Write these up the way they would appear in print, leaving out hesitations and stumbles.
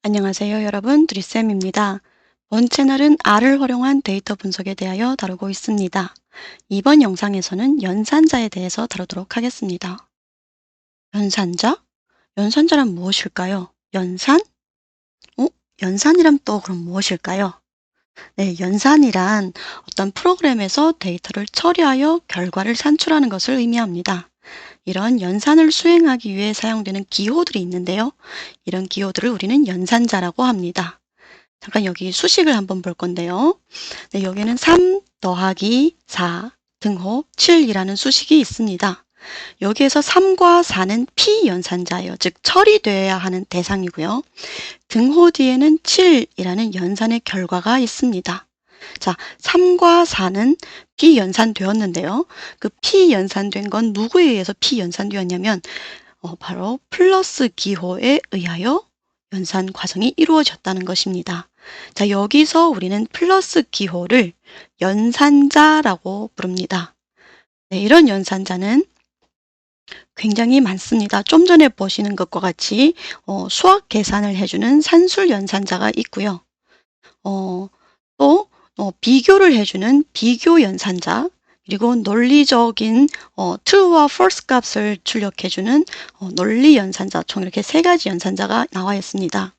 안녕하세요, 여러분. 드리쌤입니다. 본 채널은 R을 활용한 데이터 분석에 대하여 다루고 있습니다. 이번 영상에서는 연산자에 대해서 다루도록 하겠습니다. 연산자? 연산자란 무엇일까요? 연산? 어? 연산이란 또 그럼 무엇일까요? 네, 연산이란 어떤 프로그램에서 데이터를 처리하여 결과를 산출하는 것을 의미합니다. 이런 연산을 수행하기 위해 사용되는 기호들이 있는데요. 이런 기호들을 우리는 연산자라고 합니다. 잠깐 여기 수식을 한번 볼 건데요. 네, 여기는 3 더하기 4 등호 7이라는 수식이 있습니다. 여기에서 3과 4는 피연산자예요. 즉 처리되어야 하는 대상이고요. 등호 뒤에는 7이라는 연산의 결과가 있습니다. 자, 3과 4는 피연산되었는데요. 그 피연산된 건 누구에 의해서 피연산되었냐면 바로 플러스 기호에 의하여 연산 과정이 이루어졌다는 것입니다. 자, 여기서 우리는 플러스 기호를 연산자라고 부릅니다. 네, 이런 연산자는 굉장히 많습니다. 좀 전에 보시는 것과 같이 수학 계산을 해주는 산술 연산자가 있고요. 또 비교를 해주는 비교 연산자, 그리고 논리적인 true와 false 값을 출력해주는 논리 연산자, 총 이렇게 세 가지 연산자가 나와 있습니다.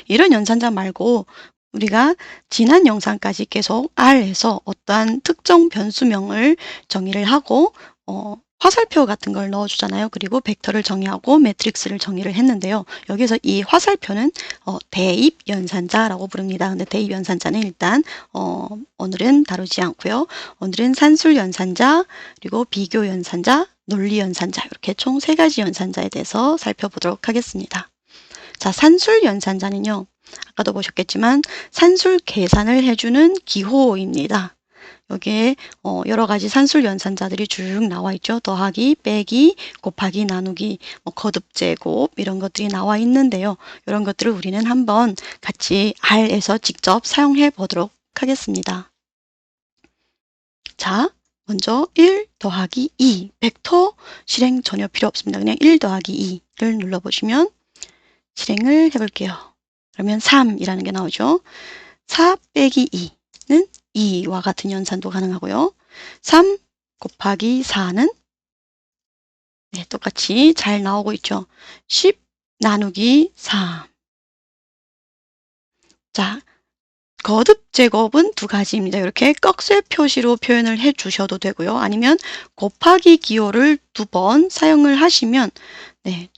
이런 연산자 말고 우리가 지난 영상까지 계속 R에서 어떠한 특정 변수명을 정의를 하고 화살표 같은 걸 넣어주잖아요. 그리고 벡터를 정의하고 매트릭스를 정의를 했는데요. 여기서 이 화살표는 대입 연산자라고 부릅니다. 근데 대입 연산자는 일단 오늘은 다루지 않고요. 오늘은 산술 연산자, 그리고 비교 연산자, 논리 연산자, 이렇게 총 세 가지 연산자에 대해서 살펴보도록 하겠습니다. 자, 산술 연산자는요, 아까도 보셨겠지만 산술 계산을 해주는 기호입니다. 여기에 여러 가지 산술 연산자들이 쭉 나와 있죠. 더하기, 빼기, 곱하기, 나누기, 거듭, 제곱 이런 것들이 나와 있는데요. 이런 것들을 우리는 한번 같이 R에서 직접 사용해 보도록 하겠습니다. 자, 먼저 1 더하기 2, 벡터 실행 전혀 필요 없습니다. 그냥 1 더하기 2를 눌러보시면 실행을 해볼게요. 그러면 3이라는 게 나오죠. 4 빼기 2는 2와 같은 연산도 가능하고요. 3 곱하기 4는 네, 똑같이 잘 나오고 있죠. 10 나누기 3. 자, 거듭 제곱은 두 가지입니다. 이렇게 꺽쇠 표시로 표현을 해 주셔도 되고요. 아니면 곱하기 기호를 2번 사용을 하시면 네,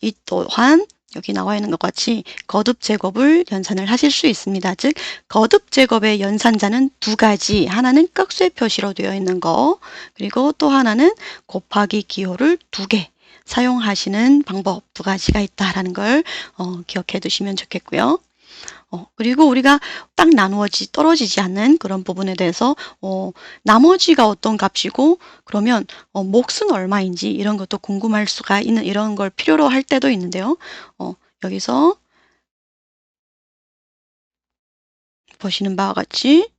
이 또한 여기 나와 있는 것 같이 거듭 제곱을 연산을 하실 수 있습니다. 즉 거듭 제곱의 연산자는 두 가지, 하나는 꺽쇠 표시로 되어 있는 거, 그리고 또 하나는 곱하기 기호를 2개 사용하시는 방법 두 가지가 있다라는 걸 기억해 두시면 좋겠고요. 그리고 우리가 딱 떨어지지 않는 그런 부분에 대해서 나머지가 어떤 값이고 그러면 몫은 얼마인지 이런 것도 궁금할 수가 있는 이런 걸 필요로 할 때도 있는데요. 여기서 보시는 바와 같이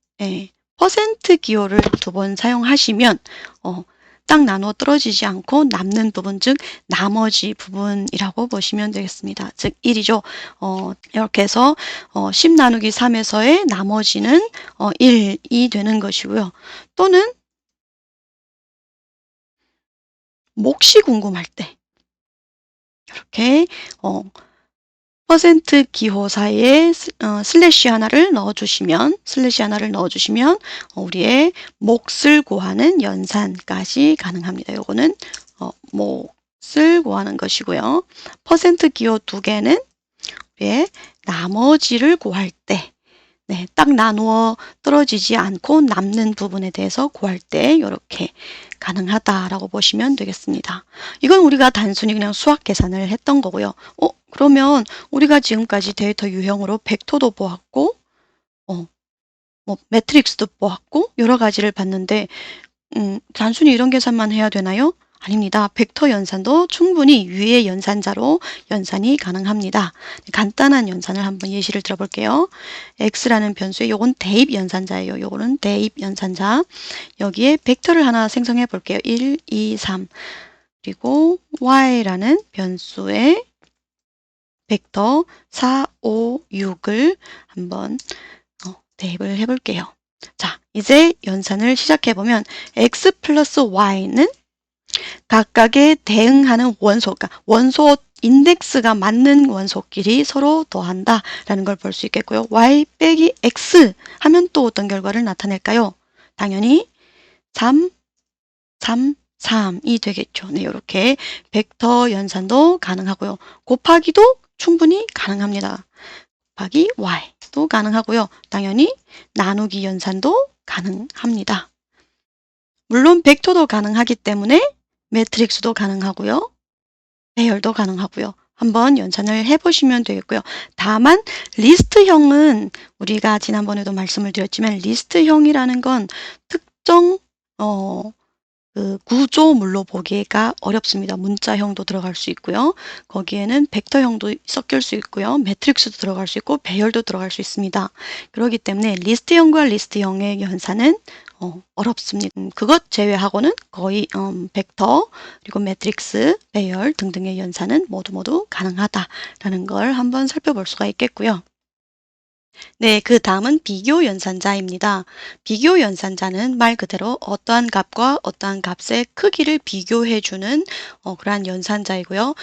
퍼센트 기호를 2번 사용하시면 딱 나누어 떨어지지 않고 남는 부분, 즉 나머지 부분이라고 보시면 되겠습니다. 즉 1이죠. 이렇게 해서 10 나누기 3에서의 나머지는 1이 되는 것이고요. 또는 몫이 궁금할 때 이렇게 퍼센트 기호 사이에 슬래시 하나를 넣어주시면 우리의 몫을 구하는 연산까지 가능합니다. 요거는 몫을 구하는 것이고요. 퍼센트 기호 2개는 우리의 나머지를 구할 때 네, 딱 나누어 떨어지지 않고 남는 부분에 대해서 구할 때 이렇게 가능하다라고 보시면 되겠습니다. 이건 우리가 단순히 그냥 수학 계산을 했던 거고요. 그러면 우리가 지금까지 데이터 유형으로 벡터도 보았고 매트릭스도 보았고 여러 가지를 봤는데 단순히 이런 계산만 해야 되나요? 아닙니다. 벡터 연산도 충분히 위의 연산자로 연산이 가능합니다. 간단한 연산을 한번 예시를 들어볼게요. x라는 변수에 요건 대입 연산자예요. 요거는 대입 연산자. 여기에 벡터를 하나 생성해 볼게요. 1, 2, 3. 그리고 y라는 변수에 벡터 4, 5, 6을 한번 대입을 해볼게요. 자, 이제 연산을 시작해보면 x 플러스 y는 각각에 대응하는 원소, 그러니까 원소 인덱스가 맞는 원소끼리 서로 더한다 라는 걸 볼 수 있겠고요. y 빼기 x 하면 또 어떤 결과를 나타낼까요? 당연히 3, 3, 3이 되겠죠. 네, 이렇게 벡터 연산도 가능하고요. 곱하기도 충분히 가능합니다. 곱하기 y도 가능하고요. 당연히 나누기 연산도 가능합니다. 물론 벡터도 가능하기 때문에 매트릭스도 가능하고요. 배열도 가능하고요. 한번 연산을 해보시면 되겠고요. 다만 리스트형은 우리가 지난번에도 말씀을 드렸지만 리스트형이라는 건 특정 그 구조물로 보기가 어렵습니다. 문자형도 들어갈 수 있고요. 거기에는 벡터형도 섞일 수 있고요. 매트릭스도 들어갈 수 있고 배열도 들어갈 수 있습니다. 그렇기 때문에 리스트형과 리스트형의 연산은 어렵습니다. 그것 제외하고는 거의 벡터 그리고 매트릭스, 배열 등등의 연산은 모두 가능하다라는 걸 한번 살펴볼 수가 있겠고요. 네, 그 다음은 비교 연산자입니다. 비교 연산자는 말 그대로 어떠한 값과 어떠한 값의 크기를 비교해주는 그러한 연산자이고요.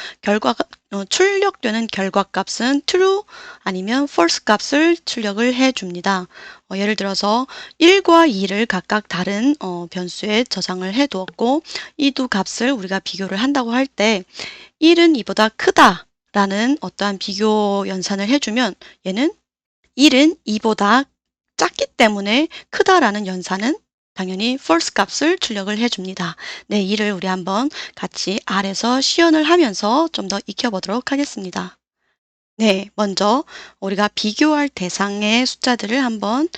출력되는 결과값은 true 아니면 false 값을 출력을 해줍니다. 예를 들어서 1과 2를 각각 다른 변수에 저장을 해두었고 이 두 값을 우리가 비교를 한다고 할 때 1은 2보다 크다라는 어떠한 비교 연산을 해주면 얘는 1은 2보다 작기 때문에 크다라는 연산은 당연히 false 값을 출력을 해줍니다. 네, 이를 우리 한번 같이 R에서 시연을 하면서 좀 더 익혀보도록 하겠습니다. 네, 먼저 우리가 비교할 대상의 숫자들을 한번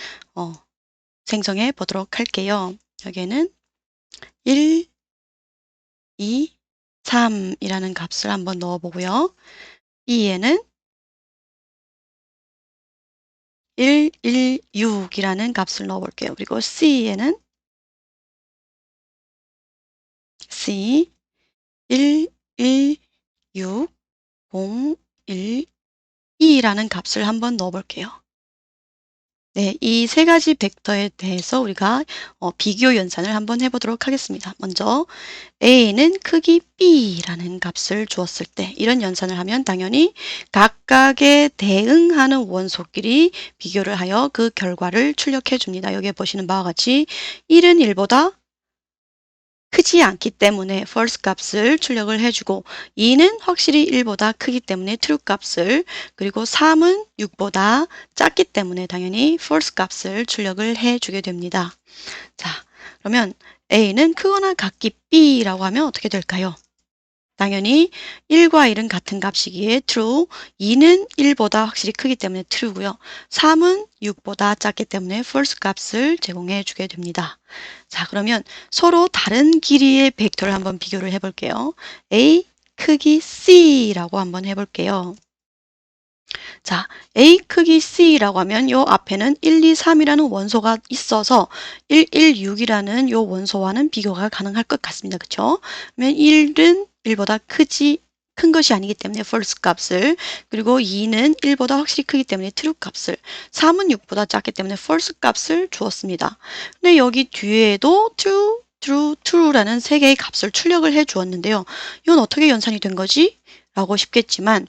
생성해 보도록 할게요. 여기에는 1, 2, 3이라는 값을 한번 넣어보고요. B에는 116이라는 값을 넣어볼게요. 그리고 C에는 C 116 012라는 값을 한번 넣어볼게요. 네, 이 세 가지 벡터에 대해서 우리가 비교 연산을 한번 해보도록 하겠습니다. 먼저 A는 크기 B라는 값을 주었을 때 이런 연산을 하면 당연히 각각에 대응하는 원소끼리 비교를 하여 그 결과를 출력해 줍니다. 여기에 보시는 바와 같이 1은 1보다 크지 않기 때문에 false 값을 출력을 해주고 2는 확실히 1보다 크기 때문에 true 값을 그리고 3은 6보다 작기 때문에 당연히 false 값을 출력을 해주게 됩니다. 자, 그러면 A는 크거나 같기 B라고 하면 어떻게 될까요? 당연히 1과 1은 같은 값이기에 true, 2는 1보다 확실히 크기 때문에 true고요. 3은 6보다 작기 때문에 false 값을 제공해 주게 됩니다. 자, 그러면 서로 다른 길이의 벡터를 한번 비교를 해볼게요. A 크기 C라고 한번 해볼게요. 자, A 크기 C라고 하면 요 앞에는 1, 2, 3이라는 원소가 있어서 1, 1, 6이라는 요 원소와는 비교가 가능할 것 같습니다. 그쵸? 그러면 1은 1보다 큰 것이 아니기 때문에 false 값을 그리고 2는 1보다 확실히 크기 때문에 true 값을 3은 6보다 작기 때문에 false 값을 주었습니다. 근데 여기 뒤에도 true, true, true라는 세 개의 값을 출력을 해 주었는데요. 이건 어떻게 연산이 된 거지? 라고 싶겠지만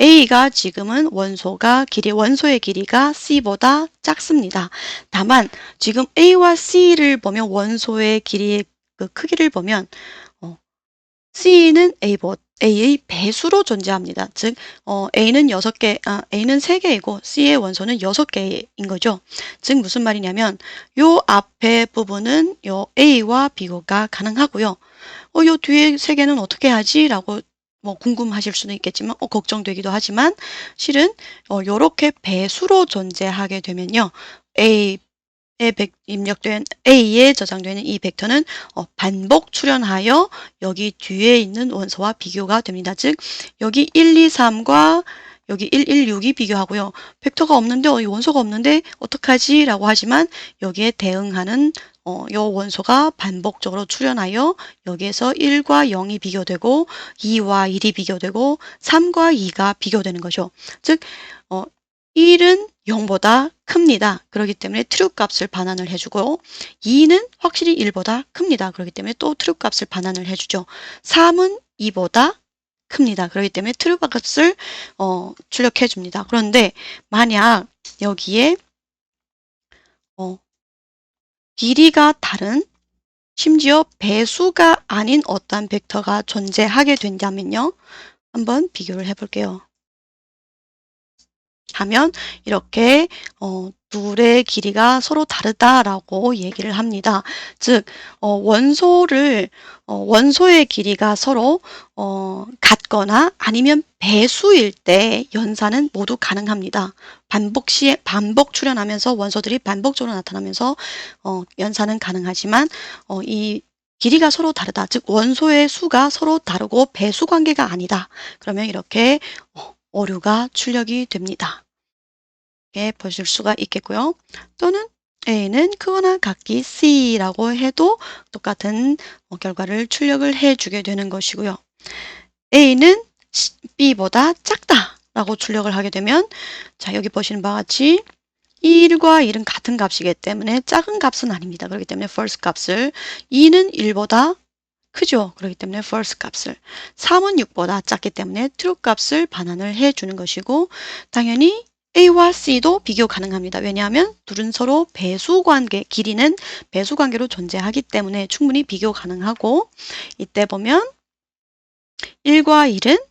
A가 지금은 원소의 길이가 C보다 작습니다. 다만 지금 A와 C를 보면 원소의 길이의 그 크기를 보면 C는 A의 배수로 존재합니다. 즉 A는 3개이고 C의 원소는 6개인 거죠. 즉 무슨 말이냐면 요 앞에 부분은 요 A와 비교가 가능하고요. 요 뒤에 3개는 어떻게 하지? 라고 궁금하실 수도 있겠지만 걱정되기도 하지만 실은 요렇게 배수로 존재하게 되면요. 입력된 A에 저장되는 이 벡터는 반복 출현하여 여기 뒤에 있는 원소와 비교가 됩니다. 즉 여기 1, 2, 3과 여기 1, 1, 6이 비교하고요. 벡터가 없는데 원소가 없는데 어떡하지? 라고 하지만 여기에 대응하는 요 원소가 반복적으로 출현하여 여기에서 1과 0이 비교되고 2와 1이 비교되고 3과 2가 비교되는 거죠. 즉 1은 0보다 큽니다. 그렇기 때문에 트루 값을 반환을 해주고 2는 확실히 1보다 큽니다. 그렇기 때문에 또 트루 값을 반환을 해주죠. 3은 2보다 큽니다. 그렇기 때문에 트루 값을 출력해 줍니다. 그런데 만약 여기에 길이가 다른 심지어 배수가 아닌 어떤 벡터가 존재하게 된다면요. 한번 비교를 해볼게요. 하면 이렇게 둘의 길이가 서로 다르다라고 얘기를 합니다. 즉 원소의 길이가 서로 같거나 아니면 배수일 때 연산은 모두 가능합니다. 반복 출현하면서 원소들이 반복적으로 나타나면서 연산은 가능하지만 이 길이가 서로 다르다. 즉 원소의 수가 서로 다르고 배수 관계가 아니다. 그러면 이렇게 오류가 출력이 됩니다. 이렇게 보실 수가 있겠고요. 또는 A는 크거나 같기 C라고 해도 똑같은 결과를 출력을 해주게 되는 것이고요. A는 B보다 작다라고 출력을 하게 되면 자 여기 보시는 바와 같이 1과 1은 같은 값이기 때문에 작은 값은 아닙니다. 그렇기 때문에 false 값을 2는 1보다 크죠. 그렇기 때문에 false 값을 3은 6보다 작기 때문에 true 값을 반환을 해주는 것이고 당연히 A와 C도 비교 가능합니다. 왜냐하면 둘은 서로 배수관계, 길이는 배수관계로 존재하기 때문에 충분히 비교 가능하고 이때 보면 1과 1은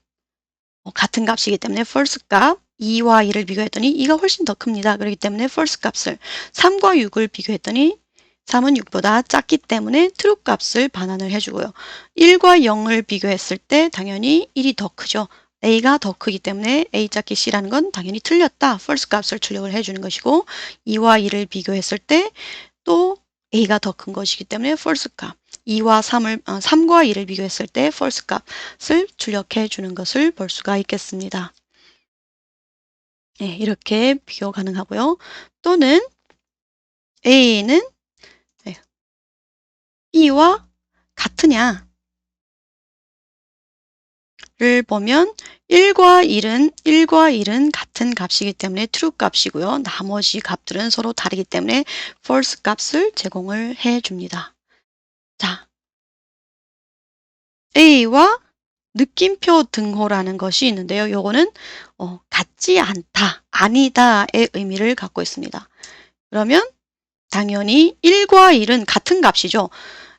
같은 값이기 때문에 false 값 2와 2를 비교했더니 2가 훨씬 더 큽니다. 그렇기 때문에 false 값을 3과 6을 비교했더니 3은 6보다 작기 때문에 true 값을 반환을 해주고요. 1과 0을 비교했을 때 당연히 1이 더 크죠. A가 더 크기 때문에 A 짝기 C라는 건 당연히 틀렸다. false 값을 출력을 해주는 것이고 2와 2를 비교했을 때 또 A가 더 큰 것이기 때문에 false 값 3과 2를 비교했을 때 false 값을 출력해 주는 것을 볼 수가 있겠습니다. 네, 이렇게 비교 가능하고요. 또는 A는 B와 같으냐 를 보면 1과 1은 같은 값이기 때문에 true 값이고요. 나머지 값들은 서로 다르기 때문에 false 값을 제공을 해줍니다. 자, A와 느낌표 등호라는 것이 있는데요. 요거는 같지 않다, 아니다의 의미를 갖고 있습니다. 그러면 당연히 1과 1은 같은 값이죠.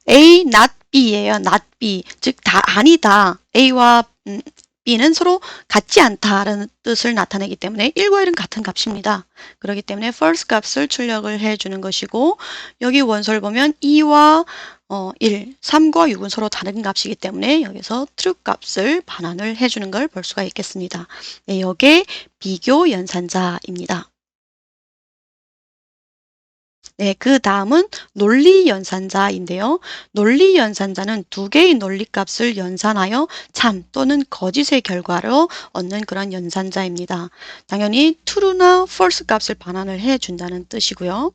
A, not B예요. not B. 즉, 다 아니다. A와 B는 서로 같지 않다라는 뜻을 나타내기 때문에 1과 1은 같은 값입니다. 그렇기 때문에 false 값을 출력을 해주는 것이고 여기 원소를 보면 2와 1, 3과 6은 서로 다른 값이기 때문에 여기서 true 값을 반환을 해주는 걸 볼 수가 있겠습니다. 네, 이게 비교 연산자입니다. 네, 그 다음은 논리연산자인데요. 논리연산자는 두 개의 논리값을 연산하여 참 또는 거짓의 결과로 얻는 그런 연산자입니다. 당연히 true나 false 값을 반환을 해준다는 뜻이고요.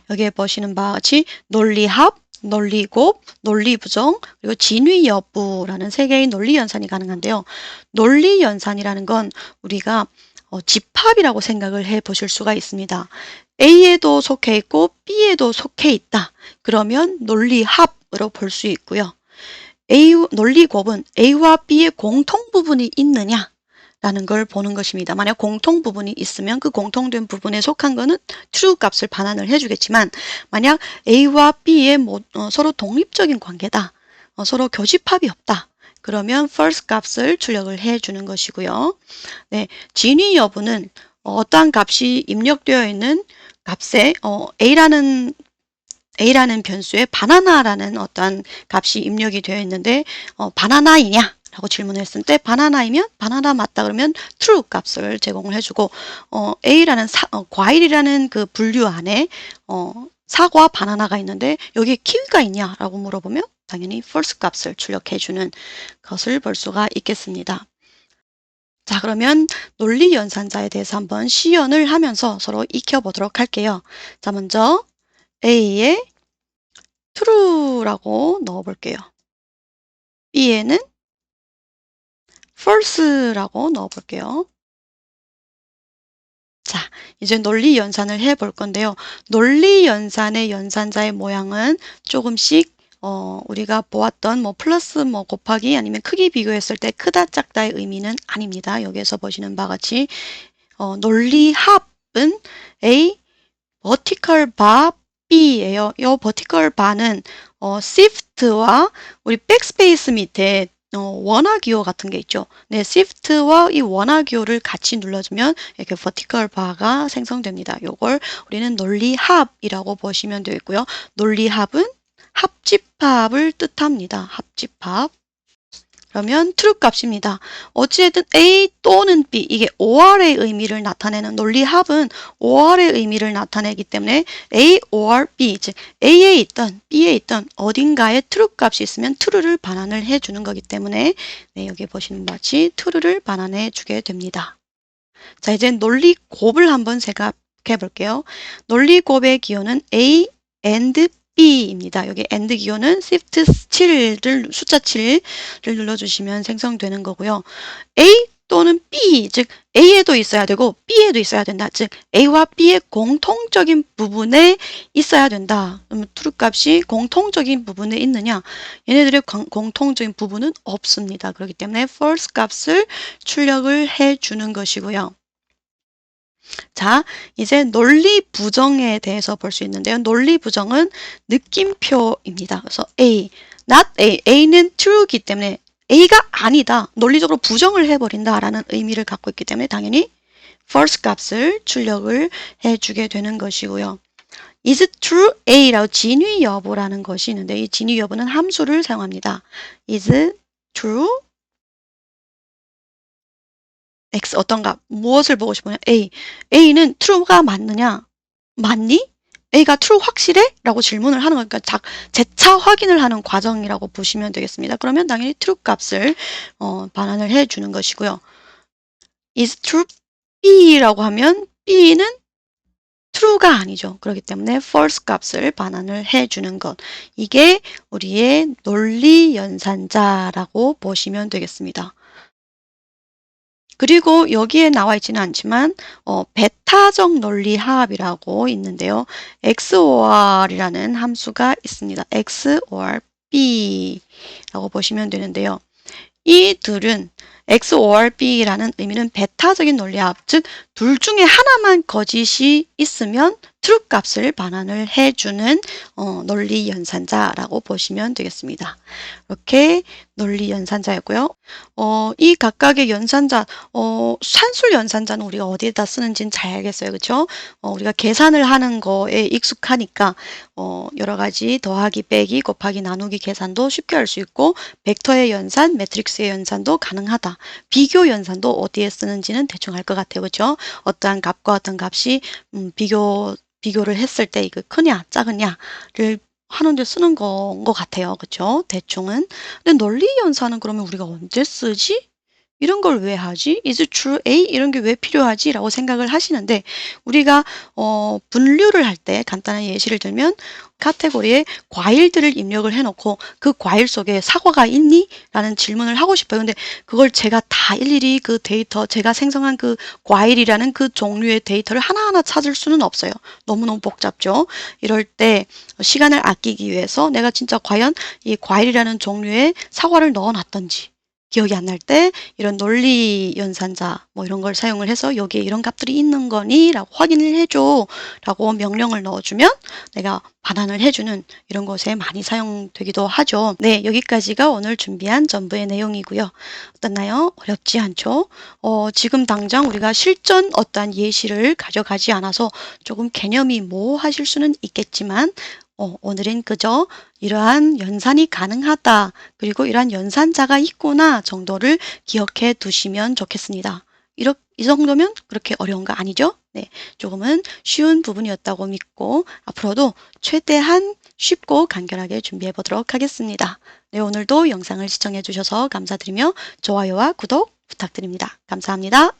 여기에 보시는 바와 같이 논리합, 논리곱, 논리부정, 그리고 진위 여부라는 세 개의 논리연산이 가능한데요. 논리연산이라는 건 우리가 집합이라고 생각을 해 보실 수가 있습니다. A에도 속해 있고 B에도 속해 있다. 그러면 논리합으로 볼 수 있고요. 논리곱은 A와 B의 공통 부분이 있느냐 라는 걸 보는 것입니다. 만약 공통 부분이 있으면 그 공통된 부분에 속한 거는 true 값을 반환을 해주겠지만 만약 A와 B의 서로 독립적인 관계다. 서로 교집합이 없다. 그러면 false 값을 출력을 해주는 것이고요. 네, 진위 여부는 어떠한 값이 입력되어 있는 값에 A라는 변수에 바나나라는 어떠한 값이 입력이 되어 있는데 바나나이냐? 라고 질문을 했을 때 바나나이면 바나나 맞다 그러면 true 값을 제공을 해주고 A라는 과일이라는 그 분류 안에 사과, 바나나가 있는데 여기에 키위가 있냐라고 물어보면 당연히 false 값을 출력해주는 것을 볼 수가 있겠습니다. 자, 그러면 논리연산자에 대해서 한번 시연을 하면서 서로 익혀보도록 할게요. 자, 먼저 A에 true라고 넣어볼게요. B에는 false라고 넣어볼게요. 자, 이제 논리 연산을 해볼 건데요. 논리 연산의 연산자의 모양은 조금씩 우리가 보았던 뭐 플러스 뭐 곱하기 아니면 크기 비교했을 때 크다 작다의 의미는 아닙니다. 여기에서 보시는 바와 같이 논리 합은 A vertical bar B예요. 이 vertical bar는 shift와 우리 백스페이스 밑에 원화 기호 같은 게 있죠. 네, shift와 이 원화 기호를 같이 눌러주면 이렇게 vertical bar가 생성됩니다. 요걸 우리는 논리합이라고 보시면 되겠고요. 논리합은 합집합을 뜻합니다. 합집합. 그러면 true 값입니다. 어찌됐든 A 또는 B, 이게 OR의 의미를 나타내는 논리합은 OR의 의미를 나타내기 때문에 A or B, 즉 A에 있던 B에 있던 어딘가에 true 값이 있으면 true를 반환을 해주는 거기 때문에 네, 여기 보시는 바와 같이 true를 반환해 주게 됩니다. 자, 이제 논리곱을 한번 생각해 볼게요. 논리곱의 기호는 A and B입니다. 여기 AND 기호는 Shift 7를 숫자 7을 눌러주시면 생성되는 거고요. A 또는 B, 즉 A에도 있어야 되고 B에도 있어야 된다. 즉 A와 B의 공통적인 부분에 있어야 된다. 그러면 true 값이 공통적인 부분에 있느냐? 얘네들의 공통적인 부분은 없습니다. 그렇기 때문에 false 값을 출력을 해주는 것이고요. 자, 이제 논리 부정에 대해서 볼 수 있는데요. 논리 부정은 느낌표입니다. 그래서 A, not A, A는 true이기 때문에 A가 아니다. 논리적으로 부정을 해버린다 라는 의미를 갖고 있기 때문에 당연히 false 값을 출력을 해주게 되는 것이고요. is it true A라고 진위 여부라는 것이 있는데 이 진위 여부는 함수를 사용합니다. is true X 어떤 값, 무엇을 보고 싶으냐? A. A는 true가 맞느냐? 맞니? A가 true 확실해? 라고 질문을 하는 거니까 재차 확인을 하는 과정이라고 보시면 되겠습니다. 그러면 당연히 true 값을 반환을 해주는 것이고요. is true B라고 하면 B는 true가 아니죠. 그렇기 때문에 false 값을 반환을 해주는 것. 이게 우리의 논리 연산자라고 보시면 되겠습니다. 그리고 여기에 나와 있지는 않지만 베타적 논리합이라고 있는데요. XOR이라는 함수가 있습니다. XOR B라고 보시면 되는데요. 이들은 XOR B라는 의미는 베타적인 논리합, 즉 둘 중에 하나만 거짓이 있으면 true 값을 반환을 해주는 논리 연산자라고 보시면 되겠습니다. 이렇게 논리 연산자였고요. 이 각각의 연산자, 산술 연산자는 우리가 어디에다 쓰는지는 잘 알겠어요. 그렇죠? 우리가 계산을 하는 거에 익숙하니까 여러 가지 더하기, 빼기, 곱하기, 나누기 계산도 쉽게 할 수 있고 벡터의 연산, 매트릭스의 연산도 가능하다. 비교 연산도 어디에 쓰는지는 대충 알 것 같아요. 그렇죠? 어떠한 값과 어떤 값이 비교를 했을 때 이거 크냐 작으냐를 하는데 쓰는 건 것 같아요. 그렇죠? 대충은. 근데 논리 연산은 그러면 우리가 언제 쓰지? 이런 걸 왜 하지? is it true A? 이런 게 왜 필요하지? 라고 생각을 하시는데 우리가 분류를 할 때 간단한 예시를 들면 카테고리에 과일들을 입력을 해놓고 그 과일 속에 사과가 있니? 라는 질문을 하고 싶어요. 근데 그걸 제가 다 일일이 그 데이터, 제가 생성한 그 과일이라는 그 종류의 데이터를 하나하나 찾을 수는 없어요. 너무너무 복잡죠. 이럴 때 시간을 아끼기 위해서 내가 진짜 과연 이 과일이라는 종류의 사과를 넣어놨던지 기억이 안 날 때 이런 논리 연산자 뭐 이런 걸 사용을 해서 여기에 이런 값들이 있는 거니? 라고 확인을 해줘 라고 명령을 넣어주면 내가 반환을 해주는 이런 것에 많이 사용되기도 하죠. 네, 여기까지가 오늘 준비한 전부의 내용이고요. 어떻나요? 어렵지 않죠? 지금 당장 우리가 실전 어떠한 예시를 가져가지 않아서 조금 개념이 모호하실 수는 있겠지만 오늘은 그저 이러한 연산이 가능하다. 그리고 이러한 연산자가 있구나 정도를 기억해 두시면 좋겠습니다. 이 정도면 그렇게 어려운 거 아니죠? 네, 조금은 쉬운 부분이었다고 믿고 앞으로도 최대한 쉽고 간결하게 준비해 보도록 하겠습니다. 네, 오늘도 영상을 시청해 주셔서 감사드리며 좋아요와 구독 부탁드립니다. 감사합니다.